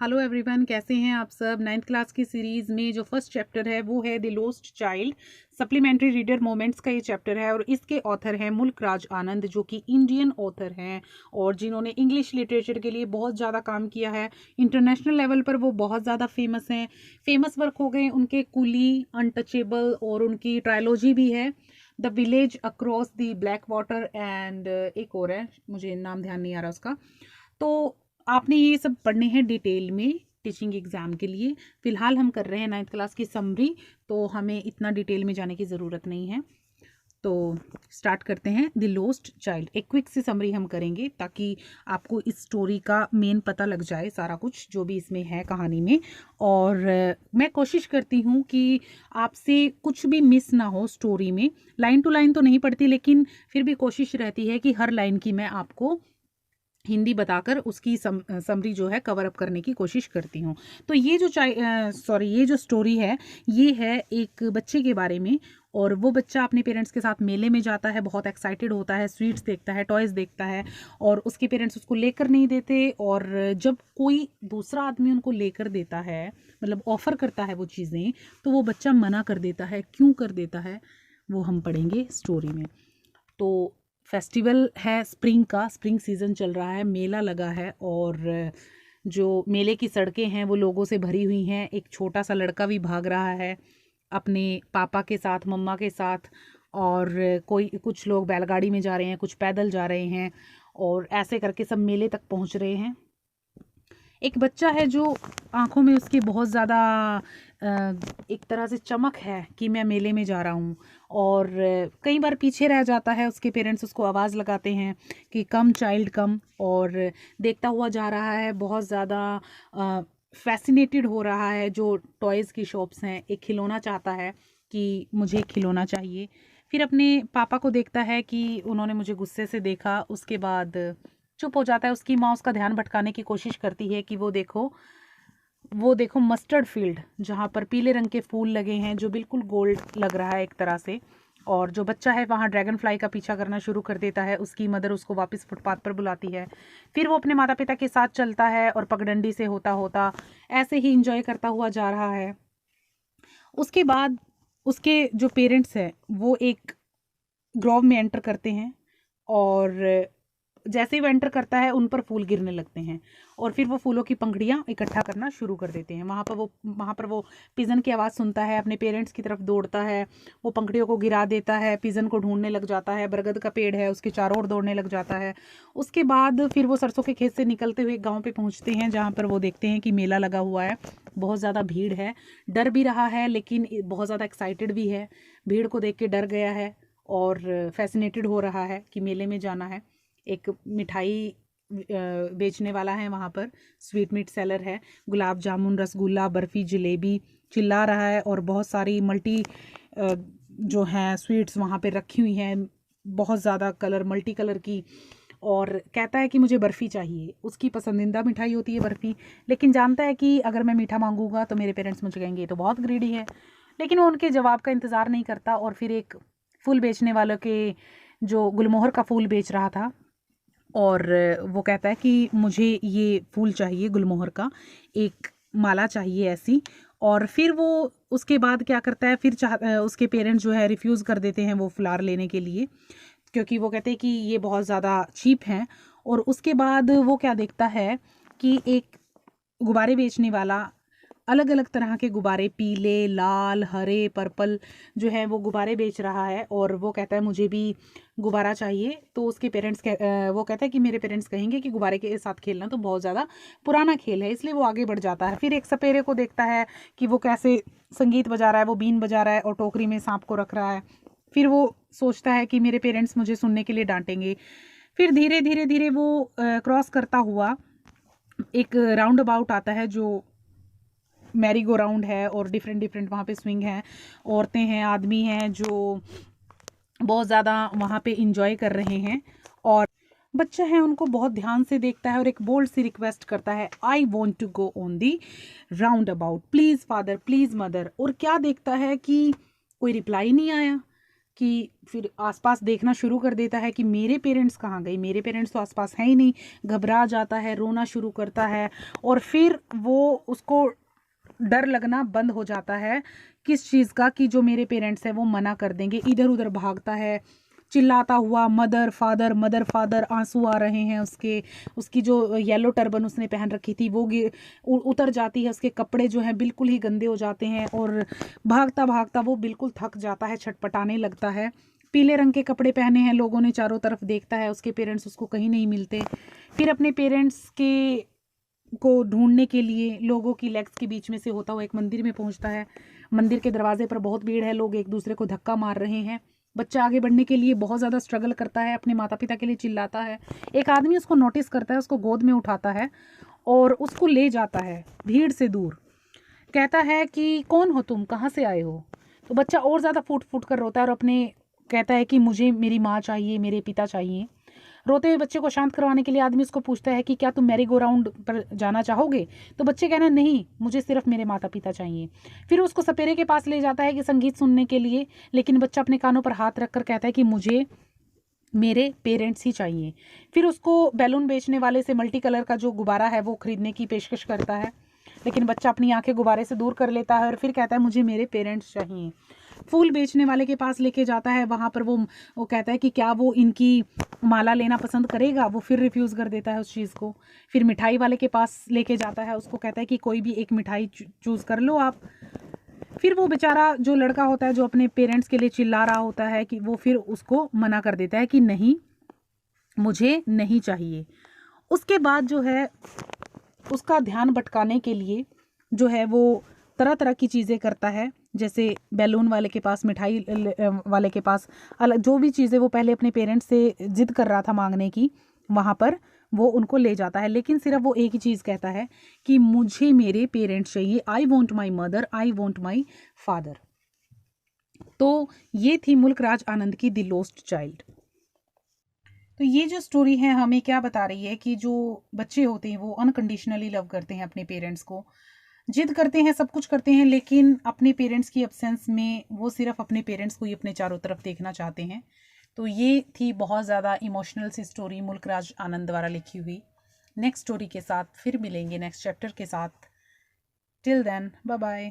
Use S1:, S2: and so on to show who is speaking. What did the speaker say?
S1: Hello everyone, कैसे हैं आप सब। 9th क्लास की सीरीज में जो फर्स्ट चैप्टर है वो है the lost child. Supplementary reader moments का ये चैप्टर है और इसके ऑथर हैं मुल्क राज आनंद, जो कि इंडियन ऑथर हैं और जिन्होंने इंग्लिश लिटरेचर के लिए बहुत ज़्यादा काम किया है। इंटरनेशनल लेवल पर वो बहुत ज़्यादा फेमस हैं। फेमस वर्क हो गए उनके कुली, अनटचेबल और उनकी ट्रायलॉजी भी है the village across the black water and एक और है, मुझे नाम ध्यान नहीं आ रहा उसका। तो आपने ये सब पढ़ने हैं डिटेल में टीचिंग एग्जाम के लिए। फिलहाल हम कर रहे हैं 9th क्लास की समरी, तो हमें इतना डिटेल में जाने की ज़रूरत नहीं है। तो स्टार्ट करते हैं। द लॉस्ट चाइल्ड, एक क्विक सी समरी हम करेंगे ताकि आपको इस स्टोरी का मेन पता लग जाए, सारा कुछ जो भी इसमें है कहानी में। और मैं कोशिश करती हूँ कि आपसे कुछ भी मिस ना हो स्टोरी में। लाइन टू लाइन तो नहीं पढ़ती, लेकिन फिर भी कोशिश रहती है कि हर लाइन की मैं आपको हिंदी बताकर उसकी समरी जो है कवर अप करने की कोशिश करती हूँ। तो ये जो ये जो स्टोरी है ये है एक बच्चे के बारे में। और वो बच्चा अपने पेरेंट्स के साथ मेले में जाता है, बहुत एक्साइटेड होता है, स्वीट्स देखता है, टॉयज़ देखता है और उसके पेरेंट्स उसको लेकर नहीं देते। और जब कोई दूसरा आदमी उनको लेकर देता है, मतलब ऑफ़र करता है वो चीज़ें, तो वो बच्चा मना कर देता है। क्यों कर देता है वो हम पढ़ेंगे स्टोरी में। तो फेस्टिवल है स्प्रिंग का, स्प्रिंग सीज़न चल रहा है, मेला लगा है और जो मेले की सड़कें हैं वो लोगों से भरी हुई हैं। एक छोटा सा लड़का भी भाग रहा है अपने पापा के साथ, मम्मा के साथ। और कुछ लोग बैलगाड़ी में जा रहे हैं, कुछ पैदल जा रहे हैं और ऐसे करके सब मेले तक पहुंच रहे हैं। एक बच्चा है जो आंखों में उसके बहुत ज़्यादा एक तरह से चमक है कि मैं मेले में जा रहा हूँ। और कई बार पीछे रह जाता है, उसके पेरेंट्स उसको आवाज़ लगाते हैं कि कम चाइल्ड कम। और देखता हुआ जा रहा है, बहुत ज़्यादा फैसिनेटेड हो रहा है। जो टॉयज़ की शॉप्स हैं, एक खिलौना चाहता है कि मुझे खिलौना चाहिए। फिर अपने पापा को देखता है कि उन्होंने मुझे गुस्से से देखा, उसके बाद चुप हो जाता है। उसकी माँ उसका ध्यान भटकाने की कोशिश करती है कि वो देखो मस्टर्ड फील्ड, जहाँ पर पीले रंग के फूल लगे हैं, जो बिल्कुल गोल्ड लग रहा है एक तरह से। और जो बच्चा है वहाँ ड्रैगन फ्लाई का पीछा करना शुरू कर देता है। उसकी मदर उसको वापस फुटपाथ पर बुलाती है। फिर वो अपने माता पिता के साथ चलता है और पगडंडी से होता होता ऐसे ही इंजॉय करता हुआ जा रहा है। उसके बाद उसके जो पेरेंट्स हैं वो एक ग्रोव में एंटर करते हैं और जैसे ही वो एंटर करता है उन पर फूल गिरने लगते हैं और फिर वो फूलों की पंखुड़ियाँ इकट्ठा करना शुरू कर देते हैं। वहाँ पर वो पिजन की आवाज़ सुनता है, अपने पेरेंट्स की तरफ दौड़ता है, वो पंखुड़ियों को गिरा देता है, पिजन को ढूंढने लग जाता है। बरगद का पेड़ है, उसके चारों ओर दौड़ने लग जाता है। उसके बाद फिर वो सरसों के खेत से निकलते हुए गाँव पे पहुँचते हैं, जहाँ पर वो देखते हैं कि मेला लगा हुआ है, बहुत ज़्यादा भीड़ है। डर भी रहा है लेकिन बहुत ज़्यादा एक्साइटेड भी है। भीड़ को देख के डर गया है और फैसिनेटेड हो रहा है कि मेले में जाना है। एक मिठाई बेचने वाला है वहाँ पर, स्वीट मीट सेलर है। गुलाब जामुन, रसगुल्ला, बर्फ़ी, जलेबी चिल्ला रहा है और बहुत सारी मल्टी जो हैं स्वीट्स वहाँ पे रखी हुई हैं, बहुत ज़्यादा कलर, मल्टी कलर की। और कहता है कि मुझे बर्फ़ी चाहिए। उसकी पसंदीदा मिठाई होती है बर्फ़ी, लेकिन जानता है कि अगर मैं मीठा मांगूंगा तो मेरे पेरेंट्स मुझे कहेंगे ये तो बहुत ग्रीडी है। लेकिन वो उनके जवाब का इंतज़ार नहीं करता और फिर एक फूल बेचने वालों के, जो गुलमोहर का फूल बेच रहा था, और वो कहता है कि मुझे ये फूल चाहिए, गुलमोहर का एक माला चाहिए ऐसी। और फिर वो उसके बाद क्या करता है, फिर उसके पेरेंट्स जो है रिफ्यूज़ कर देते हैं वो फ्लावर लेने के लिए, क्योंकि वो कहते हैं कि ये बहुत ज़्यादा चीप हैं। और उसके बाद वो क्या देखता है कि एक गुब्बारे बेचने वाला अलग अलग तरह के गुब्बारे, पीले, लाल, हरे, पर्पल जो है वो गुब्बारे बेच रहा है। और वो कहता है मुझे भी गुब्बारा चाहिए। तो उसके पेरेंट्स वो कहता है कि मेरे पेरेंट्स कहेंगे कि गुब्बारे के साथ खेलना तो बहुत ज़्यादा पुराना खेल है, इसलिए वो आगे बढ़ जाता है। फिर एक सपेरे को देखता है कि वो कैसे संगीत बजा रहा है, वो बीन बजा रहा है और टोकरी में सांप को रख रहा है। फिर वो सोचता है कि मेरे पेरेंट्स मुझे सुनने के लिए डांटेंगे। फिर धीरे धीरे धीरे वो क्रॉस करता हुआ एक राउंड अबाउट आता है, जो मैरी गो राउंड है और डिफरेंट डिफरेंट वहाँ पे स्विंग हैं, औरतें हैं, आदमी हैं जो बहुत ज़्यादा वहाँ पे इंजॉय कर रहे हैं। और बच्चा है उनको बहुत ध्यान से देखता है और एक बोल्ड सी रिक्वेस्ट करता है, I want to go on the round about, please father, please mother. और क्या देखता है कि कोई रिप्लाई नहीं आया। कि फिर आसपास देखना शुरू कर देता है कि मेरे पेरेंट्स कहाँ गए, मेरे पेरेंट्स तो आसपास हैं ही नहीं। घबरा जाता है, रोना शुरू करता है और फिर वो उसको डर लगना बंद हो जाता है किस चीज़ का, कि जो मेरे पेरेंट्स हैं वो मना कर देंगे। इधर उधर भागता है चिल्लाता हुआ, मदर फादर मदर फादर। आंसू आ रहे हैं उसके, उसकी जो येलो टर्बन उसने पहन रखी थी वो उतर जाती है, उसके कपड़े जो हैं बिल्कुल ही गंदे हो जाते हैं और भागता भागता वो बिल्कुल थक जाता है, छटपटाने लगता है। पीले रंग के कपड़े पहने हैं लोगों ने, चारों तरफ देखता है, उसके पेरेंट्स उसको कहीं नहीं मिलते। फिर अपने पेरेंट्स के को ढूंढने के लिए लोगों की लेग्स के बीच में से होता हुआ एक मंदिर में पहुंचता है। मंदिर के दरवाजे पर बहुत भीड़ है, लोग एक दूसरे को धक्का मार रहे हैं। बच्चा आगे बढ़ने के लिए बहुत ज़्यादा स्ट्रगल करता है, अपने माता पिता के लिए चिल्लाता है। एक आदमी उसको नोटिस करता है, उसको गोद में उठाता है और उसको ले जाता है भीड़ से दूर। कहता है कि कौन हो तुम, कहाँ से आए हो। तो बच्चा और ज़्यादा फूट फूट कर रोता है और अपने कहता है कि मुझे मेरी माँ चाहिए, मेरे पिता चाहिए। रोते हुए बच्चे को शांत करवाने के लिए आदमी उसको पूछता है कि क्या तुम मैरी गो राउंड पर जाना चाहोगे। तो बच्चे कहना नहीं, मुझे सिर्फ मेरे माता पिता चाहिए। फिर उसको सपेरे के पास ले जाता है कि संगीत सुनने के लिए, लेकिन बच्चा अपने कानों पर हाथ रखकर कहता है कि मुझे मेरे पेरेंट्स ही चाहिए। फिर उसको बैलून बेचने वाले से मल्टी कलर का जो गुब्बारा है वो खरीदने की पेशकश करता है, लेकिन बच्चा अपनी आंखें गुब्बारे से दूर कर लेता है और फिर कहता है मुझे मेरे पेरेंट्स चाहिए। फूल बेचने वाले के पास लेके जाता है, वहाँ पर वो कहता है कि क्या वो इनकी माला लेना पसंद करेगा। वो फिर रिफ्यूज़ कर देता है उस चीज़ को। फिर मिठाई वाले के पास लेके जाता है, उसको कहता है कि कोई भी एक मिठाई चूज़ कर लो आप। फिर वो बेचारा जो लड़का होता है जो अपने पेरेंट्स के लिए चिल्ला रहा होता है कि वो फिर उसको मना कर देता है कि नहीं, मुझे नहीं चाहिए। उसके बाद जो है उसका ध्यान भटकाने के लिए जो है वो तरह तरह की चीज़ें करता है, जैसे बैलून वाले के पास, मिठाई वाले के पास, अलग जो भी चीज़ें वो पहले अपने पेरेंट्स से जिद कर रहा था मांगने की, वहाँ पर वो उनको ले जाता है। लेकिन सिर्फ वो एक ही चीज़ कहता है कि मुझे मेरे पेरेंट्स चाहिए, I want my mother, I want my father. तो ये थी मुल्क राज आनंद की द लॉस्ट चाइल्ड। तो ये जो स्टोरी है हमें क्या बता रही है कि जो बच्चे होते हैं वो अनकंडीशनली लव करते हैं अपने पेरेंट्स को, जिद करते हैं, सब कुछ करते हैं, लेकिन अपने पेरेंट्स की एब्सेंस में वो सिर्फ अपने पेरेंट्स को ही अपने चारों तरफ देखना चाहते हैं। तो ये थी बहुत ज़्यादा इमोशनल सी स्टोरी मुल्क राज आनंद द्वारा लिखी हुई। नेक्स्ट स्टोरी के साथ फिर मिलेंगे, नेक्स्ट चैप्टर के साथ। Till then, bye bye.